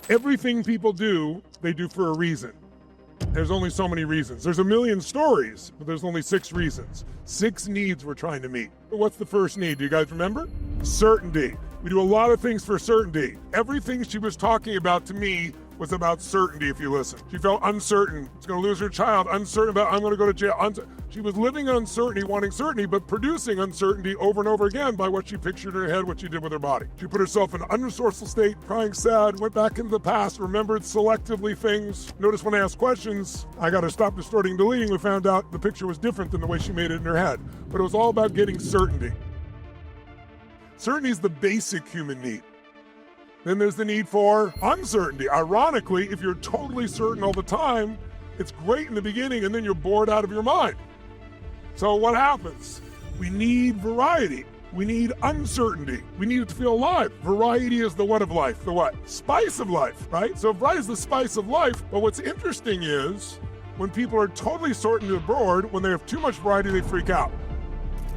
Everything people do, they do for a reason. There's only so many reasons. There's a million stories, but there's only 6 reasons. 6 needs we're trying to meet. What's the first need? Do you guys remember? Certainty. We do a lot of things for certainty. Everything she was talking about to me was about certainty, if you listen. She felt uncertain. She's going to lose her child. Uncertain about, I'm going to go to jail. She was living in uncertainty, wanting certainty, but producing uncertainty over and over again by what she pictured in her head, what she did with her body. She put herself in an unresourceful state, crying sad, went back into the past, remembered selectively things. Notice when I asked questions, I got to stop distorting and deleting. We found out the picture was different than the way she made it in her head. But it was all about getting certainty. Certainty is the basic human need. Then there's the need for uncertainty. Ironically, if you're totally certain all the time, it's great in the beginning and then you're bored out of your mind. So what happens? We need variety. We need uncertainty. We need it to feel alive. Variety is the what of life? The what? Spice of life, right? So variety is the spice of life. But what's interesting is when people are totally certain they're bored, when they have too much variety, they freak out.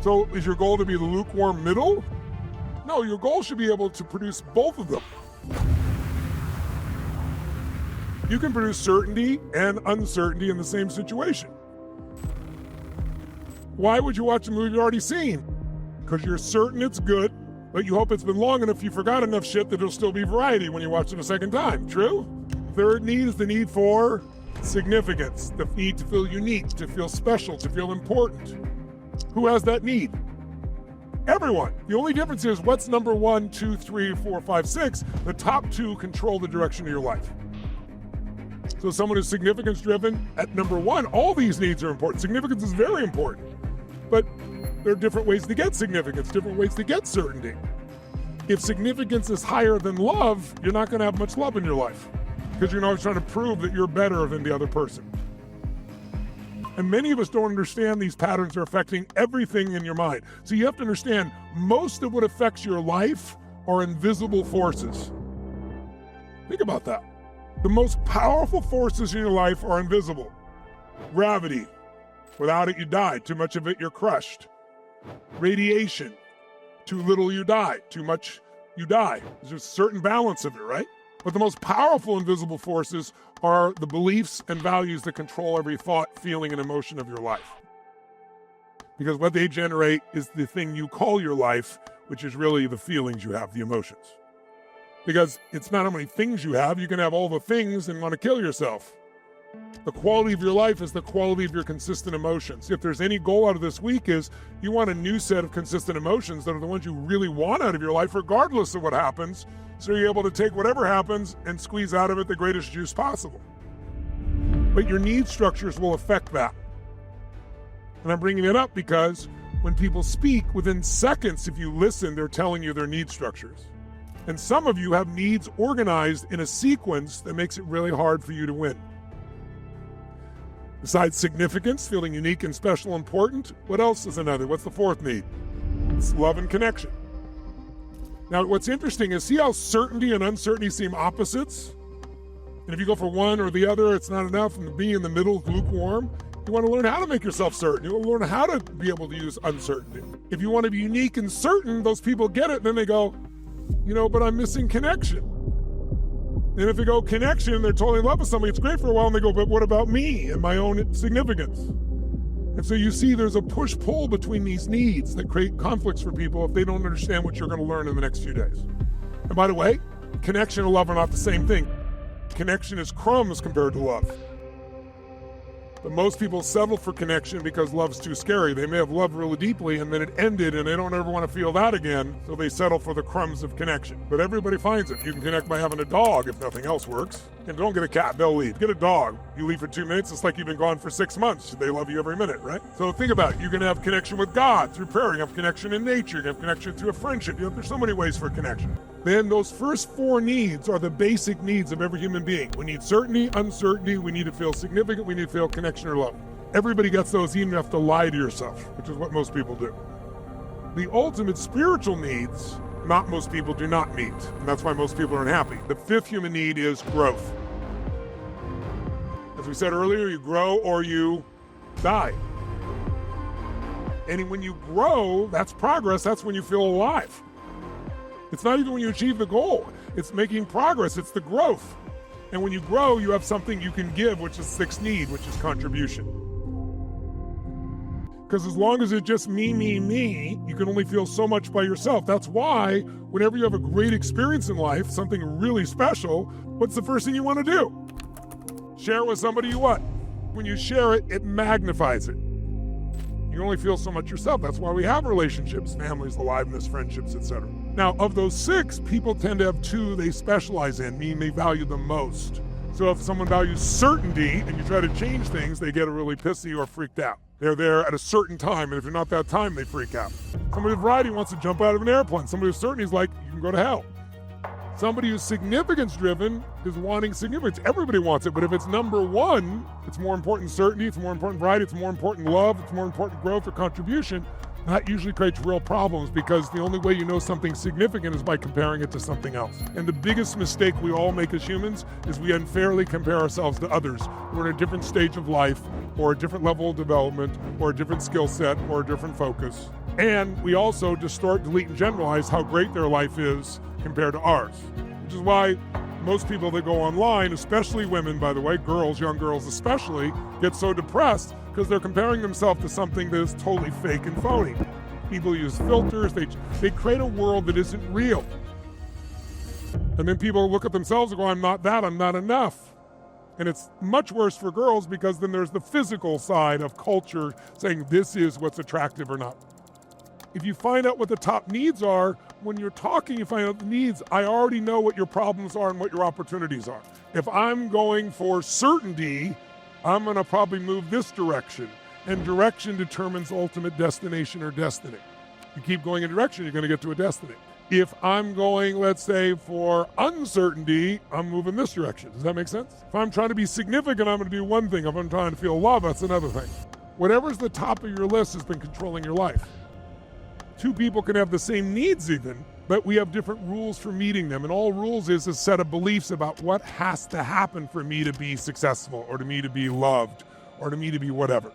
So is your goal to be the lukewarm middle? No, your goal should be able to produce both of them. You can produce certainty and uncertainty in the same situation. Why would you watch a movie you've already seen? Because you're certain it's good, but you hope it's been long enough you forgot enough shit that it'll still be variety when you watch it a second time. True? Third need is the need for significance, the need to feel unique, to feel special, to feel important. Who has that need? Everyone. The only difference is what's number 1, 2, 3, 4, 5, 6. The top 2 control the direction of your life. So someone who's significance driven at number 1, all these needs are important. Significance is very important. But there are different ways to get significance, different ways to get certainty. If significance is higher than love, you're not going to have much love in your life because you're always trying to prove that you're better than the other person. And many of us don't understand these patterns are affecting everything in your mind. So you have to understand most of what affects your life are invisible forces. Think about that. The most powerful forces in your life are invisible. Gravity. Without it, you die. Too much of it, you're crushed. Radiation. Too little, you die. Too much, you die. There's a certain balance of it, right? But the most powerful invisible forces are the beliefs and values that control every thought, feeling, and emotion of your life. Because what they generate is the thing you call your life, which is really the feelings you have, the emotions. Because it's not how many things you have. You can have all the things and want to kill yourself. The quality of your life is the quality of your consistent emotions. If there's any goal out of this week is you want a new set of consistent emotions that are the ones you really want out of your life, regardless of what happens, so you're able to take whatever happens and squeeze out of it the greatest juice possible. But your need structures will affect that. And I'm bringing it up because when people speak, within seconds, if you listen, they're telling you their need structures. And some of you have needs organized in a sequence that makes it really hard for you to win. Besides significance, feeling unique and special and important, what else is another? What's the fourth need? It's love and connection. Now, what's interesting is see how certainty and uncertainty seem opposites? And if you go for one or the other, it's not enough, and being in the middle is lukewarm. You want to learn how to make yourself certain. You want to learn how to be able to use uncertainty. If you want to be unique and certain, those people get it, and then they go, but I'm missing connection. And if they go connection, they're totally in love with somebody, it's great for a while, and they go, but what about me and my own significance? And so you see there's a push-pull between these needs that create conflicts for people if they don't understand what you're going to learn in the next few days. And by the way, connection and love are not the same thing. Connection is crumbs compared to love. But most people settle for connection because love's too scary. They may have loved really deeply and then it ended and they don't ever want to feel that again, so they settle for the crumbs of connection. But everybody finds it. You can connect by having a dog if nothing else works. And don't get a cat, they'll leave. Get a dog. You leave for 2 minutes, it's like you've been gone for 6 months. They love you every minute, right? So think about it. You can have connection with God through prayer. You have connection in nature. You have connection through a friendship. There's so many ways for connection. Then those first 4 needs are the basic needs of every human being. We need certainty, uncertainty, we need to feel significant, we need to feel connection or love. Everybody gets those, even if you have to lie to yourself, which is what most people do. The ultimate spiritual needs, not most people do not meet, and that's why most people are unhappy. The 5th human need is growth. As we said earlier, you grow or you die. And when you grow, that's progress, that's when you feel alive. It's not even when you achieve the goal. It's making progress. It's the growth. And when you grow, you have something you can give, which is sixth need, which is contribution. Because as long as it's just me, you can only feel so much by yourself. That's why whenever you have a great experience in life, something really special, what's the first thing you want to do? Share it with somebody you want. When you share it, it magnifies it. You only feel so much yourself. That's why we have relationships, families, aliveness, friendships, etc. Now, of those 6, people tend to have 2 they specialize in, meaning they value them most. So if someone values certainty and you try to change things, they get really pissy or freaked out. They're there at a certain time, and if you're not that time, they freak out. Somebody with variety wants to jump out of an airplane. Somebody with certainty is like, you can go to hell. Somebody who's significance-driven is wanting significance. Everybody wants it, but if it's number 1, it's more important certainty, it's more important variety, it's more important love, it's more important growth or contribution. That usually creates real problems because the only way you know something's significant is by comparing it to something else. And the biggest mistake we all make as humans is we unfairly compare ourselves to others who are in a different stage of life or a different level of development or a different skill set or a different focus. And we also distort, delete, and generalize how great their life is compared to ours, which is why most people that go online, especially women, by the way, girls, young girls especially, get so depressed because they're comparing themselves to something that is totally fake and phony. People use filters, they create a world that isn't real. And then people look at themselves and go, I'm not that, I'm not enough. And it's much worse for girls because then there's the physical side of culture saying this is what's attractive or not. If you find out what the top needs are, when you're talking, you find out the needs. I already know what your problems are and what your opportunities are. If I'm going for certainty, I'm going to probably move this direction. And direction determines ultimate destination or destiny. You keep going in direction, you're going to get to a destiny. If I'm going, let's say, for uncertainty, I'm moving this direction. Does that make sense? If I'm trying to be significant, I'm going to do one thing. If I'm trying to feel love, that's another thing. Whatever's the top of your list has been controlling your life. 2 people can have the same needs even, but we have different rules for meeting them. And all rules is a set of beliefs about what has to happen for me to be successful or to me to be loved or to me to be whatever.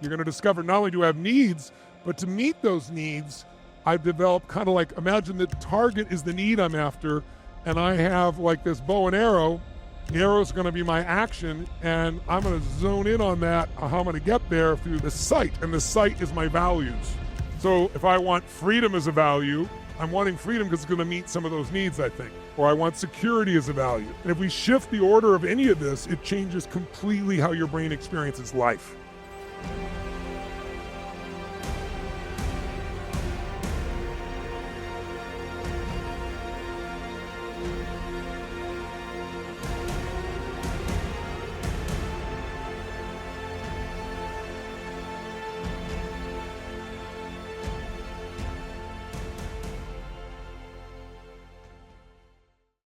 You're going to discover not only do I have needs, but to meet those needs, I've developed kind of like, imagine the target is the need I'm after, and I have like this bow and arrow. The arrow is going to be my action, and I'm going to zone in on that, how I'm going to get there through the sight, and the sight is my values. So if I want freedom as a value, I'm wanting freedom because it's going to meet some of those needs, I think. Or I want security as a value. And if we shift the order of any of this, it changes completely how your brain experiences life.